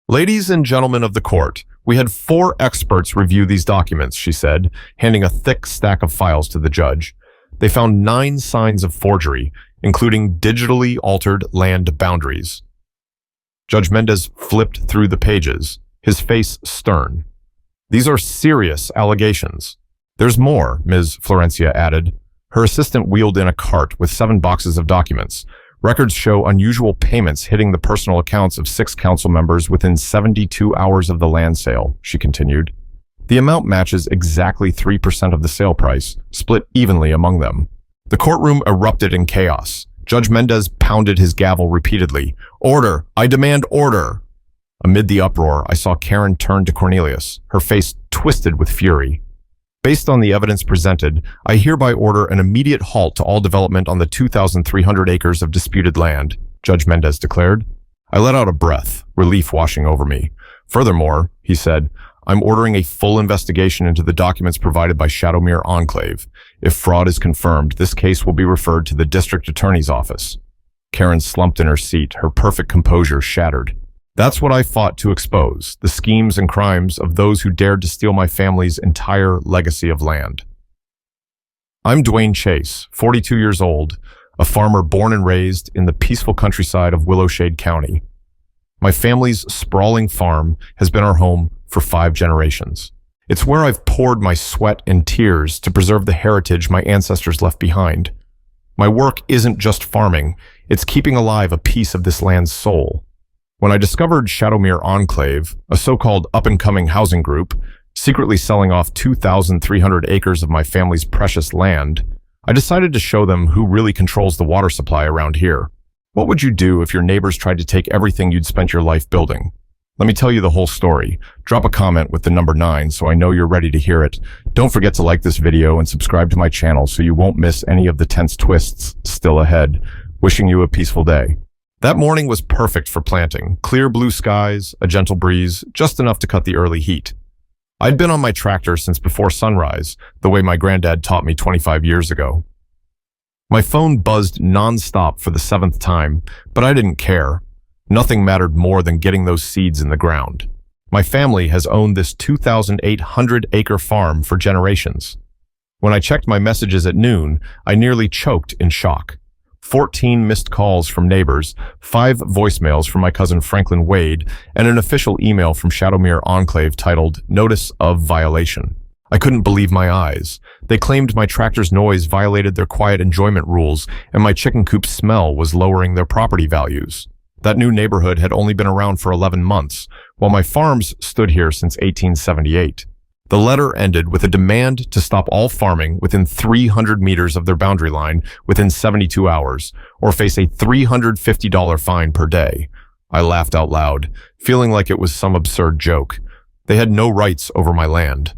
Ladies and gentlemen of the court, we had 4 experts review these documents, she said, handing a thick stack of files to the judge. They found 9 signs of forgery, including digitally altered land boundaries. Judge Mendez flipped through the pages, his face stern. These are serious allegations. There's more, Ms. Florencia added. Her assistant wheeled in a cart with 7 boxes of documents. Records show unusual payments hitting the personal accounts of 6 council members within 72 hours of the land sale, she continued. The amount matches exactly 3% of the sale price, split evenly among them. The courtroom erupted in chaos. Judge Mendez pounded his gavel repeatedly. Order! I demand order! Amid the uproar, I saw Karen turn to Cornelius, her face twisted with fury. Based on the evidence presented, I hereby order an immediate halt to all development on the 2,300 acres of disputed land, Judge Mendez declared. I let out a breath, relief washing over me. Furthermore, he said, I'm ordering a full investigation into the documents provided by Shadowmere Enclave. If fraud is confirmed, this case will be referred to the district attorney's office. Karen slumped in her seat, her perfect composure shattered. That's what I fought to expose, the schemes and crimes of those who dared to steal my family's entire legacy of land. I'm Dwayne Chase, 42 years old, a farmer born and raised in the peaceful countryside of Willowshade County. My family's sprawling farm has been our home for 5 generations. It's where I've poured my sweat and tears to preserve the heritage my ancestors left behind. My work isn't just farming, it's keeping alive a piece of this land's soul. When I discovered Shadowmere Enclave, a so-called up-and-coming housing group, secretly selling off 2,300 acres of my family's precious land, I decided to show them who really controls the water supply around here. What would you do if your neighbors tried to take everything you'd spent your life building? Let me tell you the whole story. Drop a comment with the number 9 so I know you're ready to hear it. Don't forget to like this video and subscribe to my channel so you won't miss any of the tense twists still ahead. Wishing you a peaceful day. That morning was perfect for planting. Clear blue skies, a gentle breeze, just enough to cut the early heat. I'd been on my tractor since before sunrise, the way my granddad taught me 25 years ago. My phone buzzed nonstop for the 7th time, but I didn't care. Nothing mattered more than getting those seeds in the ground. My family has owned this 2,800-acre farm for generations. When I checked my messages at noon, I nearly choked in shock. 14 missed calls from neighbors, 5 voicemails from my cousin Franklin Wade, and an official email from Shadowmere Enclave titled Notice of Violation. I couldn't believe my eyes. They claimed my tractor's noise violated their quiet enjoyment rules, and my chicken coop's smell was lowering their property values. That new neighborhood had only been around for 11 months, while my farms stood here since 1878. The letter ended with a demand to stop all farming within 300 meters of their boundary line within 72 hours, or face a $350 fine per day. I laughed out loud, feeling like it was some absurd joke. They had no rights over my land.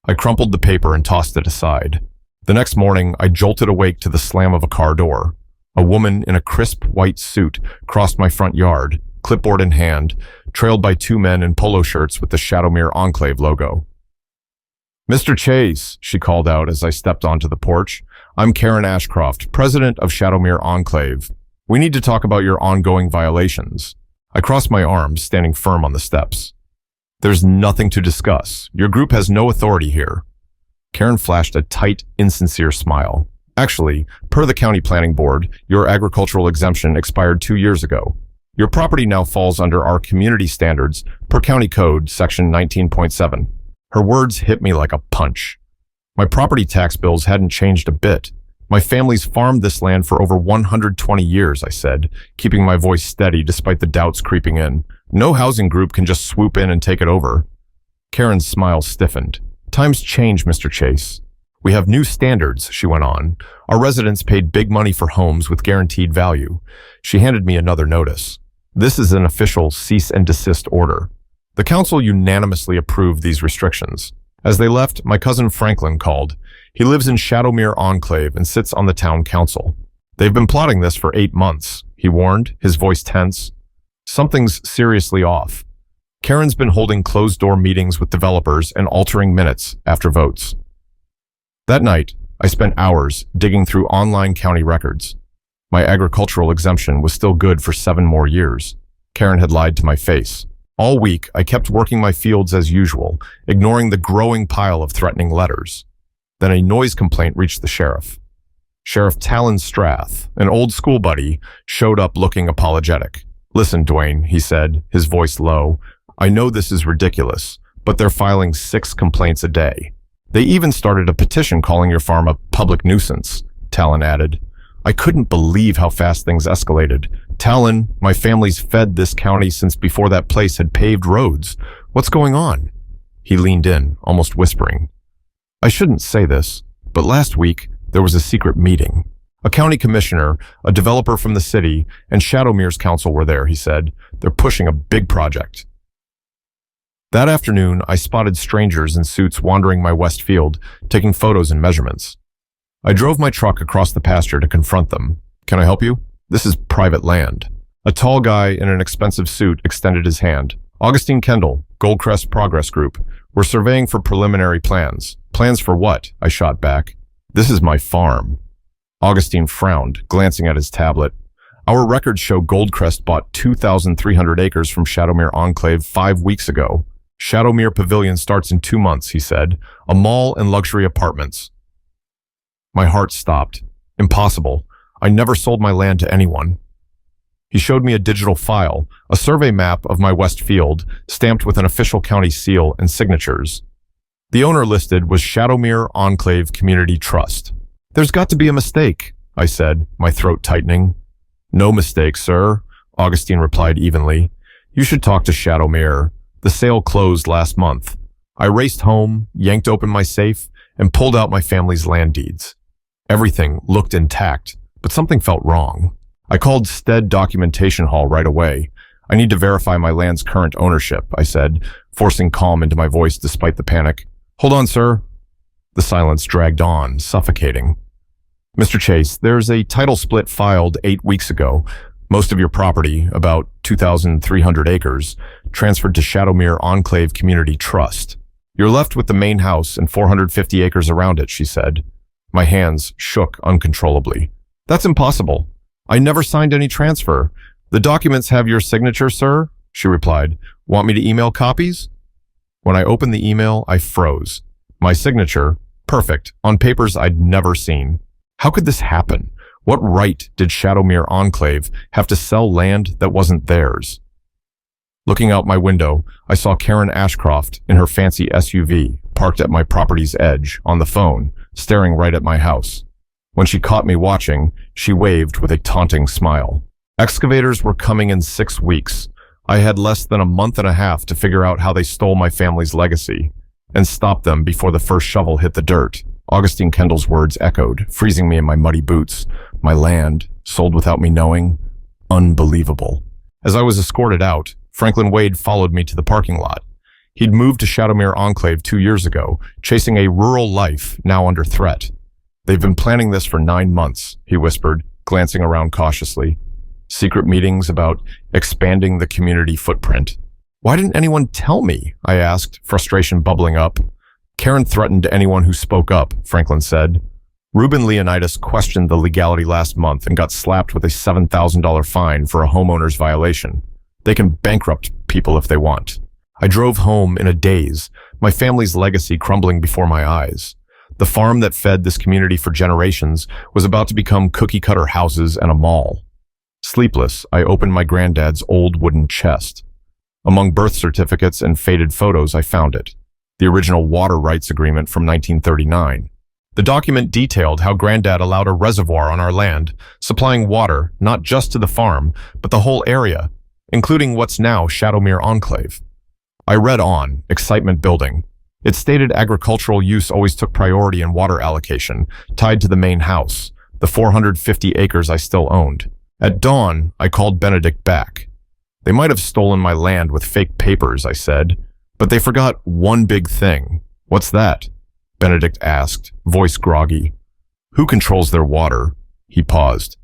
I crumpled the paper and tossed it aside. The next morning, I jolted awake to the slam of a car door. A woman in a crisp white suit crossed my front yard, clipboard in hand, trailed by 2 men in polo shirts with the Shadowmere Enclave logo. Mr. Chase, she called out as I stepped onto the porch. I'm Karen Ashcroft, president of Shadowmere Enclave. We need to talk about your ongoing violations. I crossed my arms, standing firm on the steps. There's nothing to discuss. Your group has no authority here. Karen flashed a tight, insincere smile. Actually, per the county planning board, your agricultural exemption expired 2 years ago. Your property now falls under our community standards per county code, section 19.7. Her words hit me like a punch. My property tax bills hadn't changed a bit. My family's farmed this land for over 120 years, I said, keeping my voice steady despite the doubts creeping in. No housing group can just swoop in and take it over. Karen's smile stiffened. Times change, Mr. Chase. We have new standards, she went on. Our residents paid big money for homes with guaranteed value. She handed me another notice. This is an official cease and desist order. The council unanimously approved these restrictions. As they left, my cousin Franklin called. He lives in Shadowmere Enclave and sits on the town council. They've been plotting this for 8 months, he warned, his voice tense. Something's seriously off. Karen's been holding closed-door meetings with developers and altering minutes after votes. That night, I spent hours digging through online county records. My agricultural exemption was still good for 7 more years. Karen had lied to my face. All week, I kept working my fields as usual, ignoring the growing pile of threatening letters. Then a noise complaint reached the sheriff. Sheriff Talon Strath, an old school buddy, showed up looking apologetic. "Listen, Dwayne," he said, his voice low. "I know this is ridiculous, but they're filing 6 complaints a day. They even started a petition calling your farm a public nuisance," Talon added. I couldn't believe how fast things escalated. "Talon, my family's fed this county since before that place had paved roads. What's going on?" He leaned in, almost whispering. "I shouldn't say this, but last week there was a secret meeting. A county commissioner, a developer from the city, and Shadowmere's council were there," he said. "They're pushing a big project." That afternoon, I spotted strangers in suits wandering my west field, taking photos and measurements. I drove my truck across the pasture to confront them. "Can I help you? This is private land." A tall guy in an expensive suit extended his hand. "Augustine Kendall, Goldcrest Progress Group. We're surveying for preliminary plans." "Plans for what?" I shot back. "This is my farm." Augustine frowned, glancing at his tablet. "Our records show Goldcrest bought 2,300 acres from Shadowmere Enclave 5 weeks ago. Shadowmere Pavilion starts in 2 months," he said. "A mall and luxury apartments." My heart stopped. Impossible. I never sold my land to anyone. He showed me a digital file, a survey map of my west field, stamped with an official county seal and signatures. The owner listed was Shadowmere Enclave Community Trust. "There's got to be a mistake," I said, my throat tightening. "No mistake, sir," Augustine replied evenly. "You should talk to Shadowmere. The sale closed last month." I raced home, yanked open my safe, and pulled out my family's land deeds. Everything looked intact, but something felt wrong. I called Stead Documentation Hall right away. "I need to verify my land's current ownership," I said, forcing calm into my voice despite the panic. "Hold on, sir." The silence dragged on, suffocating. "Mr. Chase, there's a title split filed 8 weeks ago. Most of your property, about 2,300 acres, transferred to Shadowmere Enclave Community Trust. You're left with the main house and 450 acres around it," she said. My hands shook uncontrollably. "That's impossible. I never signed any transfer. The documents have your signature, sir," she replied. "Want me to email copies?" When I opened the email, I froze. My signature, perfect, on papers I'd never seen. How could this happen? What right did Shadowmere Enclave have to sell land that wasn't theirs? Looking out my window, I saw Karen Ashcroft in her fancy SUV, parked at my property's edge, on the phone, staring right at my house. When she caught me watching, she waved with a taunting smile. Excavators were coming in 6 weeks. I had less than a month and a half to figure out how they stole my family's legacy and stop them before the first shovel hit the dirt. Augustine Kendall's words echoed, freezing me in my muddy boots. My land, sold without me knowing? Unbelievable. As I was escorted out, Franklin Wade followed me to the parking lot. He'd moved to Shadowmere Enclave 2 years ago, chasing a rural life now under threat. "They've been planning this for 9 months, he whispered, glancing around cautiously. "Secret meetings about expanding the community footprint." "Why didn't anyone tell me?" I asked, frustration bubbling up. "Karen threatened anyone who spoke up," Franklin said. "Ruben Leonidas questioned the legality last month and got slapped with a $7,000 fine for a homeowner's violation. They can bankrupt people if they want." I drove home in a daze, my family's legacy crumbling before my eyes. The farm that fed this community for generations was about to become cookie-cutter houses and a mall. Sleepless, I opened my granddad's old wooden chest. Among birth certificates and faded photos, I found it. The original water rights agreement from 1939. The document detailed how Granddad allowed a reservoir on our land, supplying water not just to the farm, but the whole area, including what's now Shadowmere Enclave. I read on, excitement building. It stated agricultural use always took priority in water allocation, tied to the main house, the 450 acres I still owned. At dawn, I called Benedict back. "They might have stolen my land with fake papers," I said, "but they forgot one big thing." "What's that?" Benedict asked, voice groggy. "Who controls their water?" He paused.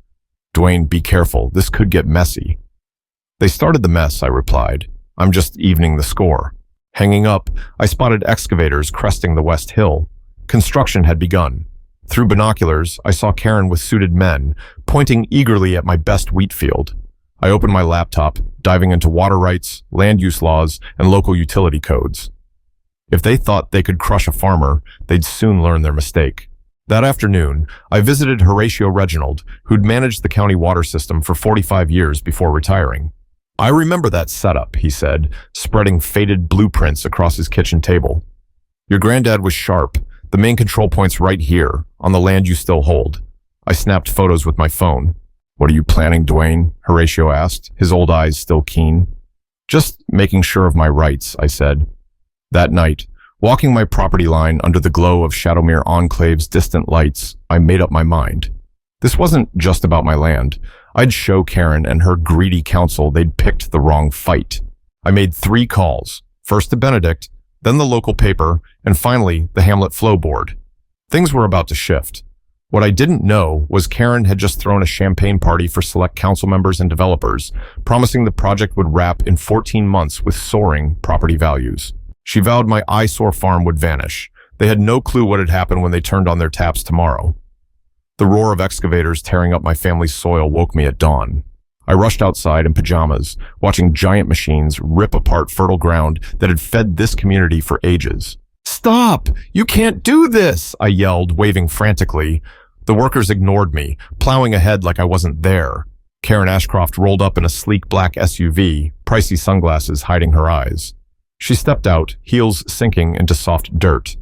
"Dwayne, be careful. This could get messy." "They started the mess," I replied. "I'm just evening the score." Hanging up, I spotted excavators cresting the West Hill. Construction had begun. Through binoculars, I saw Karen with suited men, pointing eagerly at my best wheat field. I opened my laptop, diving into water rights, land use laws, and local utility codes. If they thought they could crush a farmer, they'd soon learn their mistake. That afternoon, I visited Horatio Reginald, who'd managed the county water system for 45 years before retiring. I remember that setup, he said, spreading faded blueprints across his kitchen table. Your granddad was sharp. The main control point's right here, on the land you still hold. I snapped photos with my phone. What are you planning, Dwayne? Horatio asked, his old eyes still keen. Just making sure of my rights, I said. That night, walking my property line under the glow of Shadowmere Enclave's distant lights, I made up my mind. This wasn't just about my land. I'd show Karen and her greedy council they'd picked the wrong fight. I made 3 calls, first to Benedict, then the local paper, and finally the Hamlet Flow Board. Things were about to shift. What I didn't know was Karen had just thrown a champagne party for select council members and developers, promising the project would wrap in 14 months with soaring property values. She vowed my eyesore farm would vanish. They had no clue what had happened when they turned on their taps tomorrow. The roar of excavators tearing up my family's soil woke me at dawn. I rushed outside in pajamas, watching giant machines rip apart fertile ground that had fed this community for ages. "Stop! You can't do this!" I yelled, waving frantically. The workers ignored me, plowing ahead like I wasn't there. Karen Ashcroft rolled up in a sleek black SUV, pricey sunglasses hiding her eyes. She stepped out, heels sinking into soft dirt.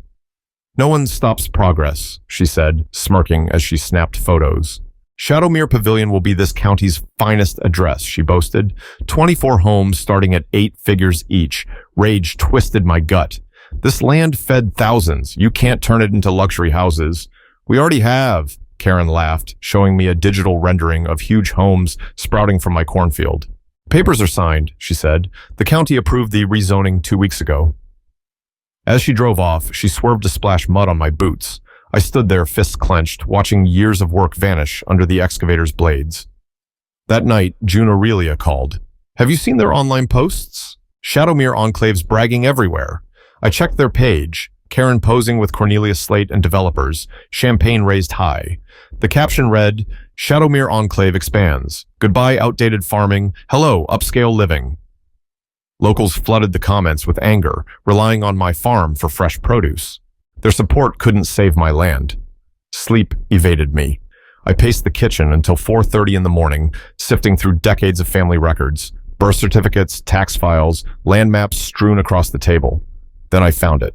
"No one stops progress," she said, smirking as she snapped photos. "Shadowmere Pavilion will be this county's finest address," she boasted. 24 homes starting at 8 figures each. Rage twisted my gut. "This land fed thousands. You can't turn it into luxury houses." "We already have," Karen laughed, showing me a digital rendering of huge homes sprouting from my cornfield. "Papers are signed," she said. "The county approved the rezoning 2 weeks ago." As she drove off, she swerved to splash mud on my boots. I stood there, fists clenched, watching years of work vanish under the excavator's blades. That night, June Aurelia called. "Have you seen their online posts? Shadowmere Enclave's bragging everywhere." I checked their page. Karen posing with Cornelius Slate and developers, champagne raised high. The caption read, "Shadowmere Enclave expands. Goodbye outdated farming. Hello upscale living." Locals flooded the comments with anger, relying on my farm for fresh produce. Their support couldn't save my land. Sleep evaded me. I paced the kitchen until 4:30 in the morning, sifting through decades of family records, birth certificates, tax files, land maps strewn across the table. Then I found it.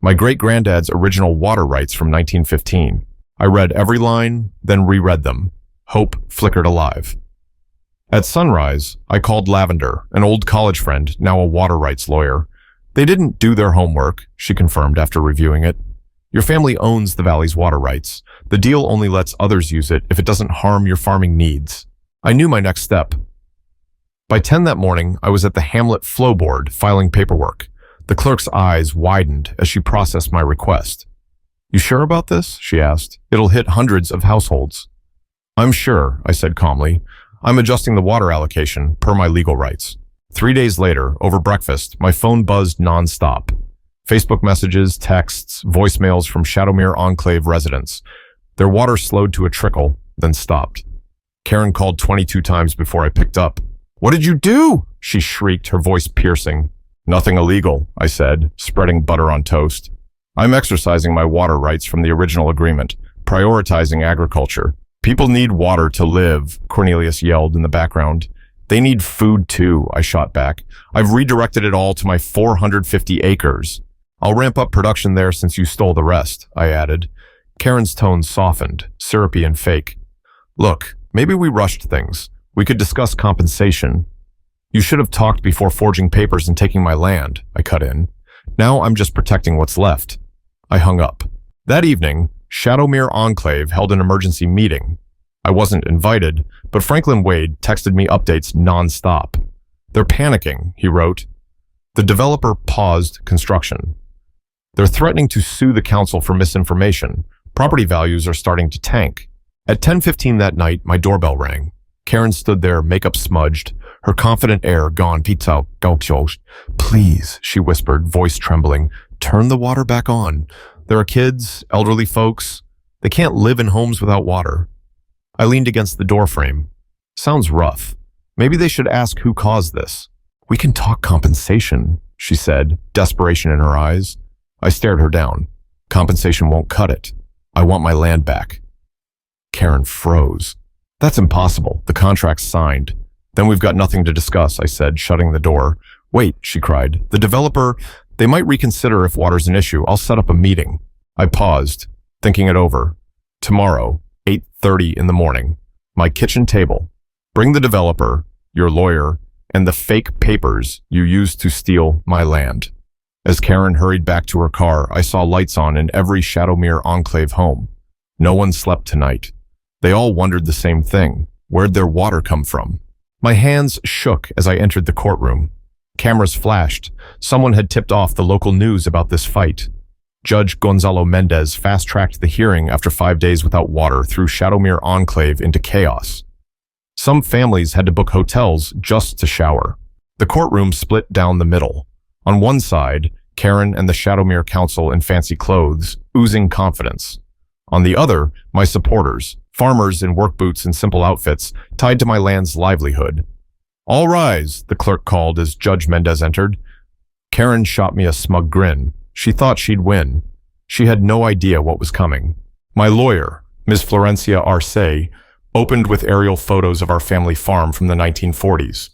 My great-granddad's original water rights from 1915. I read every line, then reread them. Hope flickered alive. At sunrise, I called Lavender, an old college friend, now a water rights lawyer. "They didn't do their homework," she confirmed after reviewing it. "Your family owns the valley's water rights. The deal only lets others use it if it doesn't harm your farming needs." I knew my next step. By 10 that morning, I was at the Hamlet Flow Board filing paperwork. The clerk's eyes widened as she processed my request. "You sure about this?" she asked. "It'll hit hundreds of households." "I'm sure," I said calmly. "I'm adjusting the water allocation per my legal rights." 3 days later, over breakfast, my phone buzzed nonstop. Facebook messages, texts, voicemails from Shadowmere Enclave residents. Their water slowed to a trickle, then stopped. Karen called 22 times before I picked up. "What did you do?" she shrieked, her voice piercing. "Nothing illegal," I said, spreading butter on toast. "I'm exercising my water rights from the original agreement, prioritizing agriculture." "People need water to live," Cornelius yelled in the background. "They need food too," I shot back. "I've redirected it all to my 450 acres. I'll ramp up production there since you stole the rest," I added. Karen's tone softened, syrupy and fake. "Look, maybe we rushed things. We could discuss compensation." "You should have talked before forging papers and taking my land," I cut in. "Now I'm just protecting what's left." I hung up. That evening, Shadowmere Enclave held an emergency meeting. I wasn't invited, but Franklin Wade texted me updates nonstop. "They're panicking," he wrote. The developer paused construction. "They're threatening to sue the council for misinformation. Property values are starting to tank." At 10:15 that night, my doorbell rang. Karen stood there, makeup smudged, her confident air gone. "Pizza, go, please," she whispered, voice trembling. "Turn the water back on. There are kids, elderly folks. They can't live in homes without water." I leaned against the doorframe. "Sounds rough." Maybe they should ask who caused this. We can talk compensation, she said, desperation in her eyes. I stared her down. Compensation won't cut it. I want my land back. Karen froze. That's impossible. The contract's signed. Then we've got nothing to discuss, I said, shutting the door. Wait, she cried. The developer, they might reconsider if water's an issue. I'll set up a meeting. I paused, thinking it over. Tomorrow, 8:30 in the morning. My kitchen table. Bring the developer, your lawyer, and the fake papers you used to steal my land. As Karen hurried back to her car, I saw lights on in every Shadowmere Enclave home. No one slept tonight. They all wondered the same thing. Where'd their water come from? My hands shook as I entered the courtroom. Cameras flashed. Someone had tipped off the local news about this fight. Judge Gonzalo Mendez fast-tracked the hearing after 5 days without water threw Shadowmere Enclave into chaos. Some families had to book hotels just to shower. The courtroom split down the middle. On one side, Karen and the Shadowmere Council in fancy clothes, oozing confidence. On the other, my supporters, farmers in work boots and simple outfits, tied to my land's livelihood. All rise, the clerk called as Judge Mendez entered. Karen shot me a smug grin. She thought she'd win. She had no idea what was coming. My lawyer, Ms. Florencia Arce, opened with aerial photos of our family farm from the 1940s.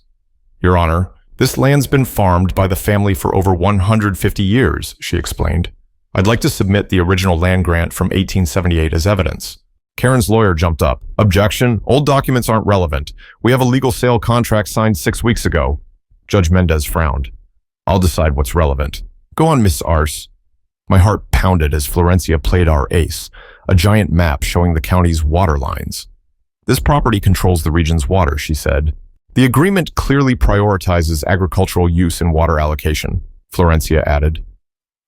Your Honor, this land's been farmed by the family for over 150 years, she explained. I'd like to submit the original land grant from 1878 as evidence. Karen's lawyer jumped up. Objection, old documents aren't relevant. We have a legal sale contract signed 6 weeks ago. Judge Mendez frowned. I'll decide what's relevant. Go on, Miss Arce. My heart pounded as Florencia played our ace, a giant map showing the county's water lines. This property controls the region's water, she said. The agreement clearly prioritizes agricultural use in water allocation, Florencia added.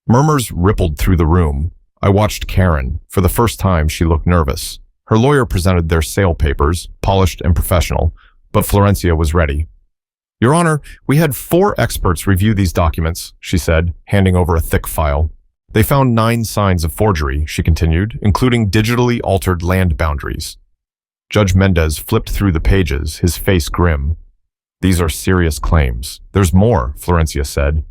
Murmurs rippled through the room. I watched Karen. For the first time, she looked nervous. Her lawyer presented their sale papers, polished and professional, but Florencia was ready. Your Honor, we had 4 experts review these documents, she said, handing over a thick file. They found 9 signs of forgery, she continued, including digitally altered land boundaries. Judge Mendez flipped through the pages, his face grim. These are serious claims. There's more, Florencia said.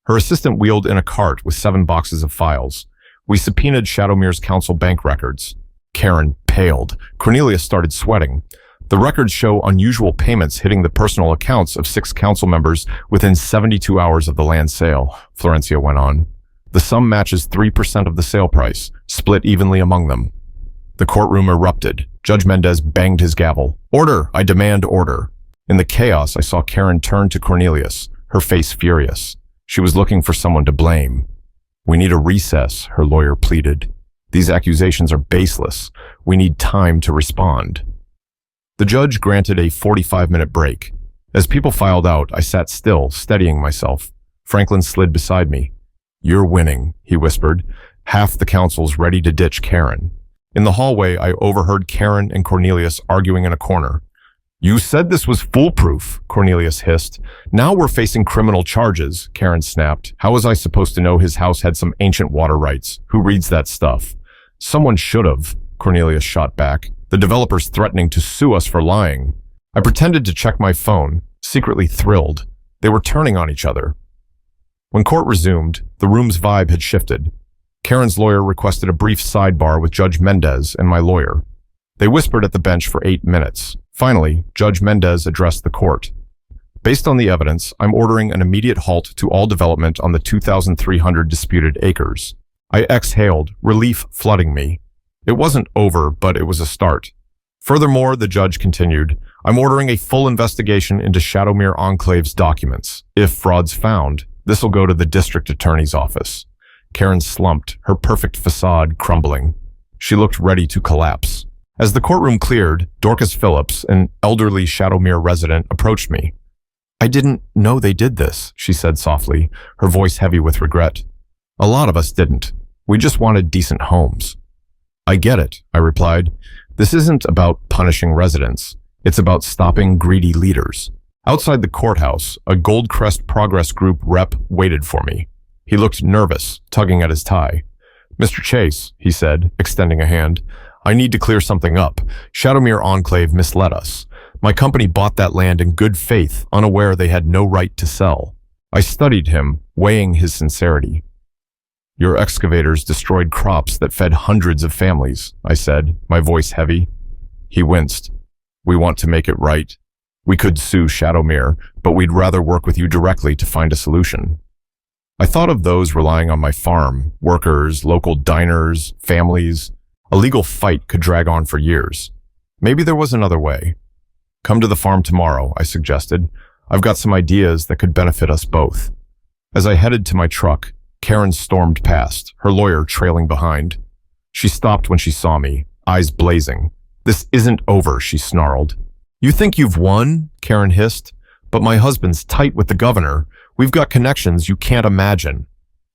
Her assistant wheeled in a cart with 7 boxes of files. We subpoenaed Shadowmere's council bank records. Karen paled. Cornelius started sweating. The records show unusual payments hitting the personal accounts of 6 council members within 72 hours of the land sale, Florencia went on. The sum matches 3% of the sale price, split evenly among them. The courtroom erupted. Judge Mendez banged his gavel. Order! I demand order. In the chaos, I saw Karen turn to Cornelius, her face furious. She was looking for someone to blame. We need a recess, her lawyer pleaded. These accusations are baseless. We need time to respond. The judge granted a 45-minute break. As people filed out, I sat still, steadying myself. Franklin slid beside me. You're winning, he whispered. Half the council's ready to ditch Karen. In the hallway, I overheard Karen and Cornelius arguing in a corner. You said this was foolproof, Cornelius hissed. Now we're facing criminal charges, Karen snapped. How was I supposed to know his house had some ancient water rights? Who reads that stuff? Someone should have, Cornelius shot back. The developer's threatening to sue us for lying. I pretended to check my phone, secretly thrilled. They were turning on each other. When court resumed, the room's vibe had shifted. Karen's lawyer requested a brief sidebar with Judge Mendez and my lawyer. They whispered at the bench for 8 minutes. Finally, Judge Mendez addressed the court. Based on the evidence, I'm ordering an immediate halt to all development on the 2,300 disputed acres. I exhaled, relief flooding me. It wasn't over, but it was a start. Furthermore, the judge continued, I'm ordering a full investigation into Shadowmere Enclave's documents. If fraud's found, this'll go to the district attorney's office. Karen slumped, her perfect facade crumbling. She looked ready to collapse. As the courtroom cleared, Dorcas Phillips, an elderly Shadowmere resident, approached me. I didn't know they did this, she said softly, her voice heavy with regret. A lot of us didn't. We just wanted decent homes. I get it, I replied. This isn't about punishing residents. It's about stopping greedy leaders. Outside the courthouse, a Goldcrest Progress Group rep waited for me. He looked nervous, tugging at his tie. Mr. Chase, he said, extending a hand, I need to clear something up. Shadowmere Enclave misled us. My company bought that land in good faith, unaware they had no right to sell. I studied him, weighing his sincerity. Your excavators destroyed crops that fed hundreds of families, I said, my voice heavy. He winced. We want to make it right. We could sue Shadowmere, but we'd rather work with you directly to find a solution. I thought of those relying on my farm, workers, local diners, families. A legal fight could drag on for years. Maybe there was another way. Come to the farm tomorrow, I suggested. I've got some ideas that could benefit us both. As I headed to my truck, Karen stormed past, her lawyer trailing behind. She stopped when she saw me, eyes blazing. This isn't over, she snarled. You think you've won? Karen hissed. But my husband's tight with the governor. We've got connections you can't imagine.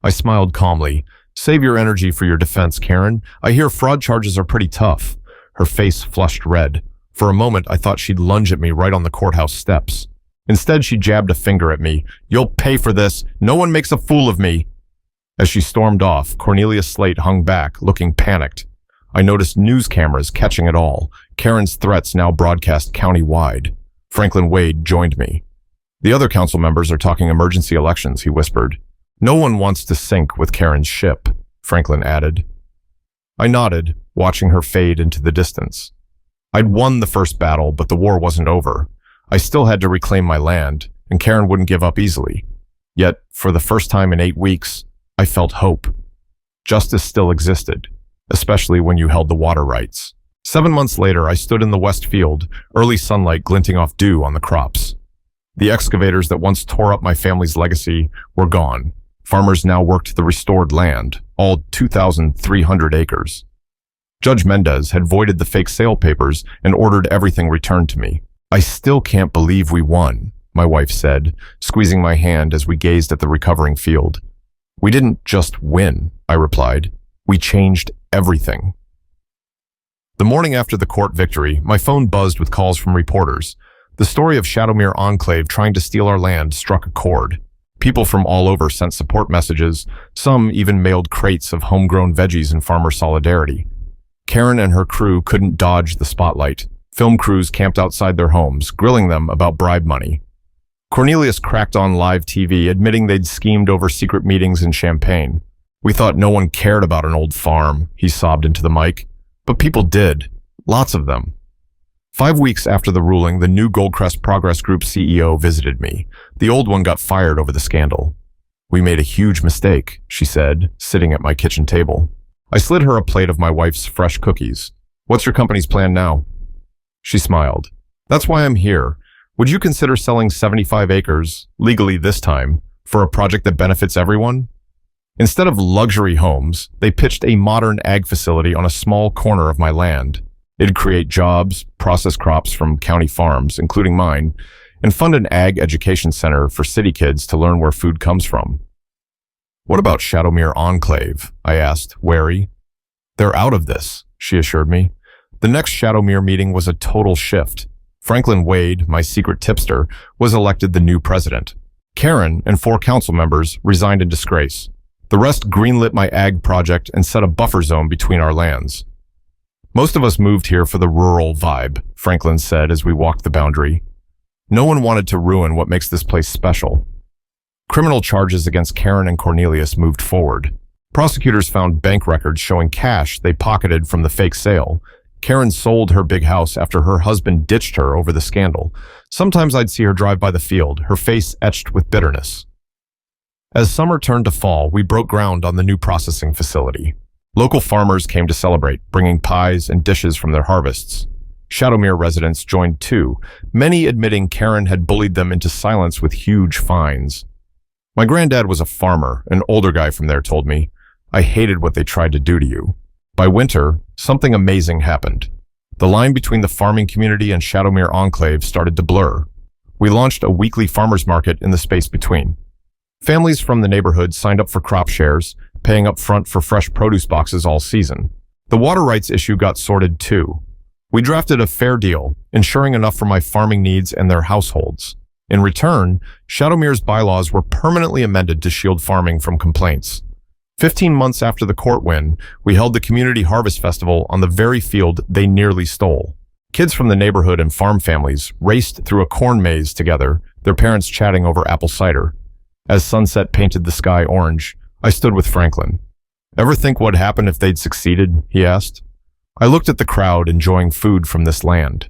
I smiled calmly. Save your energy for your defense, Karen. I hear fraud charges are pretty tough. Her face flushed red. For a moment, I thought she'd lunge at me right on the courthouse steps. Instead, she jabbed a finger at me. You'll pay for this. No one makes a fool of me. As she stormed off, Cornelia Slate hung back, looking panicked. I noticed news cameras catching it all. Karen's threats now broadcast county-wide. Franklin Wade joined me. The other council members are talking emergency elections, he whispered. No one wants to sink with Karen's ship, Franklin added. I nodded, watching her fade into the distance. I'd won the first battle, but the war wasn't over. I still had to reclaim my land, and Karen wouldn't give up easily. Yet, for the first time in 8 weeks, I felt hope. Justice still existed, especially when you held the water rights. 7 months later, I stood in the west field, early sunlight glinting off dew on the crops. The excavators that once tore up my family's legacy were gone. Farmers now worked the restored land, all 2,300 acres. Judge Mendez had voided the fake sale papers and ordered everything returned to me. I still can't believe we won, my wife said, squeezing my hand as we gazed at the recovering field. We didn't just win, I replied. We changed everything. The morning after the court victory, my phone buzzed with calls from reporters. The story of Shadowmere Enclave trying to steal our land struck a chord. People from all over sent support messages. Some even mailed crates of homegrown veggies in farmer solidarity. Karen and her crew couldn't dodge the spotlight. Film crews camped outside their homes, grilling them about bribe money. Cornelius cracked on live TV, admitting they'd schemed over secret meetings in Champaign. We thought no one cared about an old farm, he sobbed into the mic. But people did. Lots of them. 5 weeks after the ruling, the new Goldcrest Progress Group CEO visited me. The old one got fired over the scandal. We made a huge mistake, she said, sitting at my kitchen table. I slid her a plate of my wife's fresh cookies. What's your company's plan now? She smiled. That's why I'm here. Would you consider selling 75 acres, legally this time, for a project that benefits everyone? Instead of luxury homes, they pitched a modern ag facility on a small corner of my land. It'd create jobs, process crops from county farms, including mine, and fund an ag education center for city kids to learn where food comes from. What about Shadowmere Enclave? I asked, wary. They're out of this, she assured me. The next Shadowmere meeting was a total shift. Franklin Wade, my secret tipster, was elected the new president. Karen and 4 council members resigned in disgrace. The rest greenlit my ag project and set a buffer zone between our lands. Most of us moved here for the rural vibe, Franklin said as we walked the boundary. No one wanted to ruin what makes this place special. Criminal charges against Karen and Cornelius moved forward. Prosecutors found bank records showing cash they pocketed from the fake sale. Karen sold her big house after her husband ditched her over the scandal. Sometimes I'd see her drive by the field, her face etched with bitterness. As summer turned to fall, we broke ground on the new processing facility. Local farmers came to celebrate, bringing pies and dishes from their harvests. Shadowmere residents joined too, many admitting Karen had bullied them into silence with huge fines. My granddad was a farmer, an older guy from there told me. I hated what they tried to do to you. By winter, something amazing happened. The line between the farming community and Shadowmere Enclave started to blur. We launched a weekly farmers market in the space between. Families from the neighborhood signed up for crop shares, paying up front for fresh produce boxes all season. The water rights issue got sorted too. We drafted a fair deal, ensuring enough for my farming needs and their households. In return, Shadowmere's bylaws were permanently amended to shield farming from complaints. 15 months after the court win, we held the Community Harvest Festival on the very field they nearly stole. Kids from the neighborhood and farm families raced through a corn maze together, their parents chatting over apple cider. As sunset painted the sky orange, I stood with Franklin. "Ever think what'd happen if they'd succeeded?" he asked. I looked at the crowd enjoying food from this land.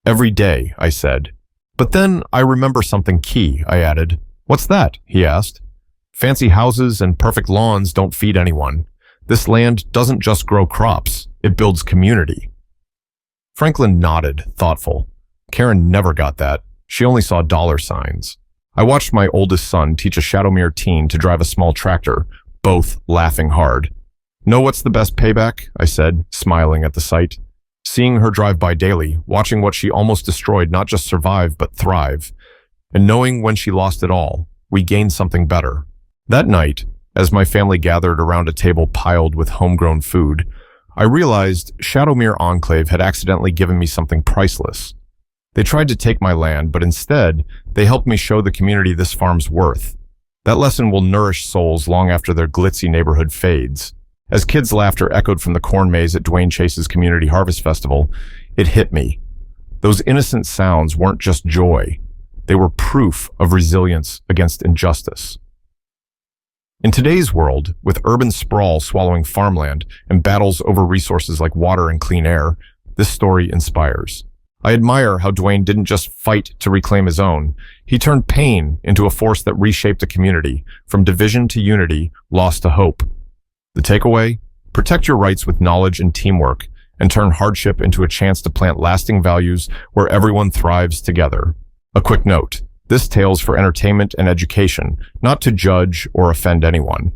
"Every day," I said. "But then I remember something key," I added. "What's that?" he asked. "Fancy houses and perfect lawns don't feed anyone. This land doesn't just grow crops, it builds community." Franklin nodded, thoughtful. Karen never got that. She only saw dollar signs. I watched my oldest son teach a Shadowmere teen to drive a small tractor, both laughing hard. "Know what's the best payback?" I said, smiling at the sight. Seeing her drive by daily, watching what she almost destroyed not just survive but thrive, and knowing when she lost it all, we gained something better. That night, as my family gathered around a table piled with homegrown food, I realized Shadowmere Enclave had accidentally given me something priceless. They tried to take my land, but instead, they helped me show the community this farm's worth. That lesson will nourish souls long after their glitzy neighborhood fades. As kids' laughter echoed from the corn maze at Dwayne Chase's Community Harvest Festival, it hit me. Those innocent sounds weren't just joy. They were proof of resilience against injustice. In today's world, with urban sprawl swallowing farmland and battles over resources like water and clean air, this story inspires. I admire how Dwayne didn't just fight to reclaim his own. He turned pain into a force that reshaped a community, from division to unity, loss to hope. The takeaway? Protect your rights with knowledge and teamwork, and turn hardship into a chance to plant lasting values where everyone thrives together. A quick note. This tale's for entertainment and education, not to judge or offend anyone.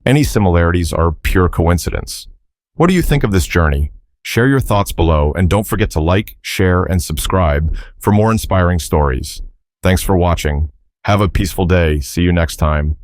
Any similarities are pure coincidence. What do you think of this journey? Share your thoughts below, and don't forget to like, share, and subscribe for more inspiring stories. Thanks for watching. Have a peaceful day. See you next time.